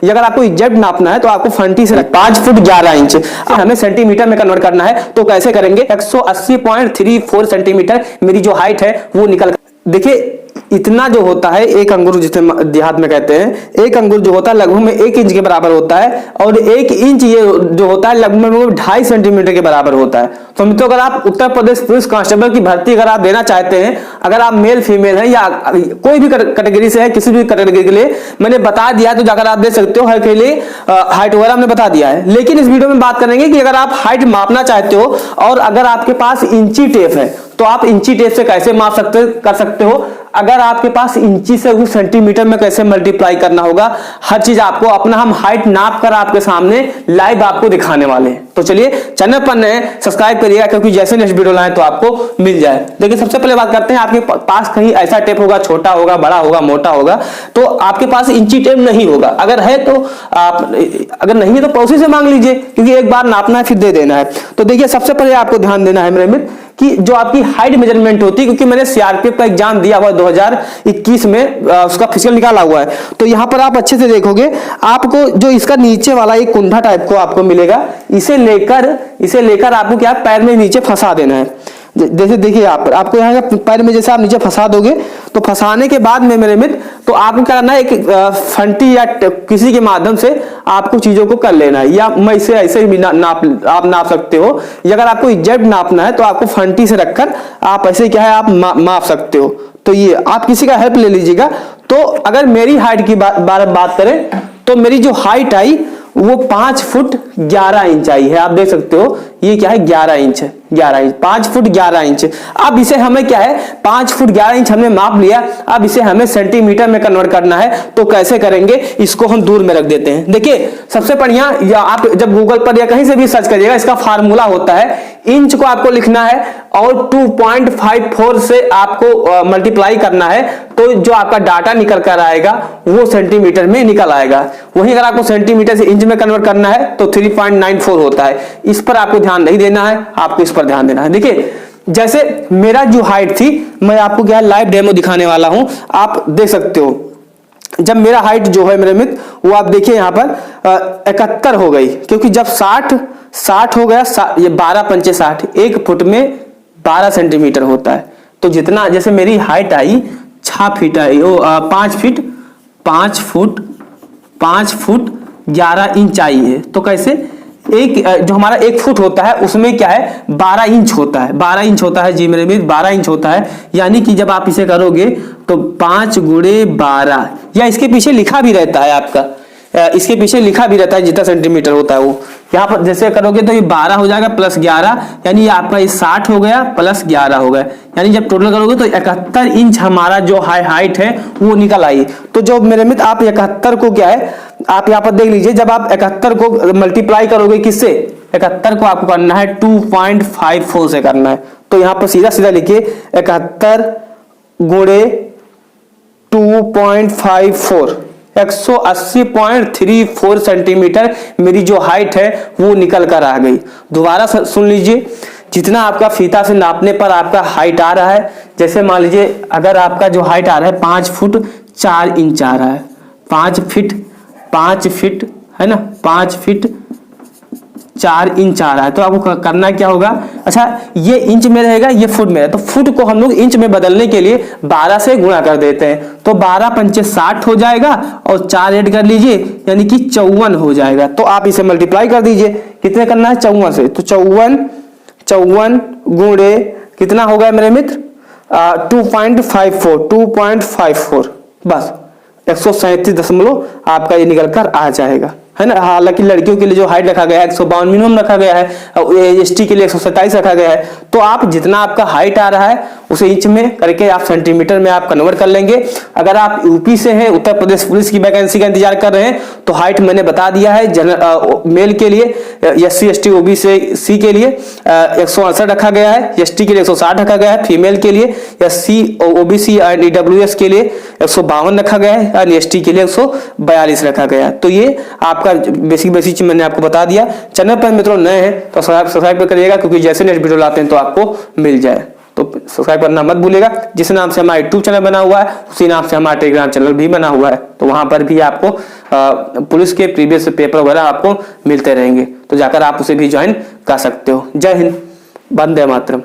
ये अगर आपको एग्जैक्ट नापना है तो आपको फंटी से 5 फुट 11 इंच हमें सेंटीमीटर में कन्वर्ट करना है। तो कैसे करेंगे, 180.34 सेंटीमीटर मेरी जो हाइट है वो निकल, देखिए इतना जो होता है एक अंगूर, जिसे देहात में कहते हैं, एक अंगूर जो होता है लगभग में 1 इंच के बराबर होता है, और 1 इंच ये जो होता है लगभग 2.5 सेंटीमीटर के बराबर होता है। तो मित्रों, अगर आप उत्तर प्रदेश पुलिस कांस्टेबल की भर्ती अगर आप देना चाहते हैं, अगर आप मेल फीमेल हैं या कोई भी कैटेगरी से है, किसी भी कैटेगरी के लिए मैंने बता दिया है, तो जाकर आप दे सकते हो। हर के लिए हाइट वगैरह हमने बता दिया है, लेकिन इस वीडियो में बात करेंगे कि अगर आप हाइट मापना चाहते हो और अगर आपके पास इंची टेप है तो आप इंची टेप से कैसे माप कर सकते हो, अगर आपके पास इंची से उस सेंटीमीटर में कैसे मल्टीप्लाई करना होगा, हर चीज आपको अपना हम हाइट नाप कर आपके सामने लाइव आपको दिखाने वाले हैं। तो चलिए, चैनल पर नए सब्सक्राइब करिएगा, क्योंकि जैसे नेक्स्ट वीडियो लाएं तो आपको मिल जाए। देखिए, सबसे पहले बात करते हैं, आपके पास कहीं ऐसा टेप होगा, छोटा होगा, बड़ा होगा, मोटा होगा, तो आपके पास इंची टेप नहीं होगा। अगर है तो आप, अगर नहीं है तो पड़ोसी से मांग लीजिए, क्योंकि एक बार नापना है फिर दे देना है। तो देखिए, सबसे पहले आपको ध्यान देना है मेरे मित्र कि जो आपकी हाइट मेजरमेंट होती है, क्योंकि मैंने सीआरपीएफ का एग्जाम दिया हुआ 2021 में, उसका फिजिकल निकाला हुआ है, तो यहां पर आप अच्छे से देखोगे, आपको जो इसका नीचे वाला एक कुंडा टाइप को आपको मिलेगा, इसे लेकर आपको क्या पैर में नीचे फंसा देना है। जैसे देखिए आपको यहाँ पैर में जैसे आप नीचे फंसा दोगे, तो फंसाने के बाद में मेरे मित्र, तो आपको क्या करना है, एक फंटी या किसी के माध्यम से आपको चीजों को कर लेना है, या मैं इसे ऐसे भी आप नाप सकते हो, या अगर आपको एग्जैक्ट नापना है तो आपको फंटी से रखकर आप ऐसे क्या है आप माप सकते हो। तो ये आप किसी का हेल्प ले लीजिएगा। तो अगर मेरी हाइट की बात करें तो मेरी जो हाइट आई वो 5 फुट 11 इंच आई है। आप देख सकते हो ये क्या है, 11 इंच है, 11 इंच, 5 फुट 11 इंच। अब इसे हमें क्या है, 5 फुट 11 इंच हमने माप लिया, अब इसे हमें सेंटीमीटर में कन्वर्ट करना है। तो कैसे करेंगे, इसको हम दूर में रख देते हैं। देखिए, सबसे बढ़िया, या आप जब गूगल पर या कहीं से भी सर्च करिएगा, इसका फार्मूला होता है, इंच को आपको लिखना है और 2.54 से आपको मल्टीप्लाई करना है, तो जो आपका डाटा निकल कर आएगा वो सेंटीमीटर में निकल आएगा। वहीं अगर आपको सेंटीमीटर से इंच में कन्वर्ट करना है तो 3.94 होता है। इस पर आपको ध्यान नहीं देना है, आपको इस पर ध्यान देना है। देखिए, जैसे मेरा जो हाइट थी, मैं आपको क्या लाइव डेमो दिखाने वाला हूं, आप देख सकते हो। जब मेरा हाइट जो है मेरे मित्र, वो आप देखिए यहाँ पर 71 हो गई, क्योंकि जब 60 हो गया, ये 12 पंचे 60, 1 फुट में 12 सेंटीमीटर होता है। तो जितना, जैसे मेरी height I 6 feet I, 5 foot 11 inch आई है। तो कैसे, एक जो हमारा 1 फुट होता है उसमें क्या है 12 इंच होता है, 12 इंच होता है जी मेरे मित्र, 12 इंच होता है। यानी कि जब आप इसे करोगे तो 5 गुणे 12, या इसके पीछे लिखा भी रहता है आपका, इसके पीछे लिखा भी रहता है जितना सेंटीमीटर होता है वो। यहाँ पर जैसे करोगे तो ये 12 हो जाएगा प्लस 11, यानी ये आपका ये 60 हो गया प्लस 11 हो गया, यानी जब टोटल करोगे तो 71 इंच हमारा जो हाइट है वो निकल आई। तो जो मेरे मित्र, आप 71 को क्या है, आप यहाँ पर देख लीजिए, जब आप 71 को मल्टीप्लाई करोगे किससे, 71 को आपको करना है 2.54 से करना है। तो यहाँ पर सीधा सीधा लिखिए 71 गुणे 2.54, 180.34 सेंटीमीटर मेरी जो हाइट है वो निकल कर आ गई। दोबारा सुन लीजिए, जितना आपका फीता से नापने पर आपका हाइट आ रहा है, जैसे मान लीजिए अगर आपका जो हाइट आ रहा है 5 फुट 4 इंच आ रहा है, 5 फीट है ना, 5 फीट 4 इंच आ रहा है, तो आपको करना क्या होगा, अच्छा ये इंच में रहेगा, ये फुट में है, तो फुट को हम लोग इंच में बदलने के लिए 12 से गुणा कर देते हैं। तो 12 पंचे 60 हो जाएगा और 4 ऐड कर लीजिए, यानी कि 54 हो जाएगा। तो आप इसे मल्टीप्लाई कर दीजिए, कितने करना है 54 से, तो 54 गुणे कितना हो गया मेरे मित्र 2.54, बस 137 आपका ये निकल कर आ जाएगा, है ना। हालांकि लड़कियों के लिए जो हाइट रखा गया है 152 मिनिमम रखा गया है, एसटी के लिए 127 रखा गया है। तो आप जितना आपका हाइट आ रहा है उसे इंच में करके आप सेंटीमीटर में आप कन्वर्ट कर लेंगे। अगर आप यूपी से हैं, उत्तर प्रदेश पुलिस की वैकेंसी का इंतजार कर रहे हैं, तो हाइट मैंने बता दिया है। मेल के लिए SC ST OBC के लिए 168 रखा गया है, ST के लिए 160 रखा गया है, फीमेल के लिए SC OBC एंड EWS के लिए 152 रखा गया है, और ST के लिए 142 रखा गया है। तो ये आपका बेसिक चीज मैंने आपको बता दिया। चैनल पर मित्रों नए हैं तो सब्सक्राइब करिएगा, क्योंकि जैसे नेक्स्ट वीडियो लाते हैं तो आपको मिल जाए। तो सब्सक्राइब करना मत भूलिएगा। जिस नाम से हमारा यूट्यूब चैनल बना हुआ है उसी नाम से हमारा टेलीग्राम चैनल भी बना हुआ है, तो वहां पर भी आपको पुलिस के प्रीवियस पेपर वगैरह आपको मिलते रहेंगे, तो जाकर आप उसे भी ज्वाइन कर सकते हो। जय हिंद, वंदे मातरम।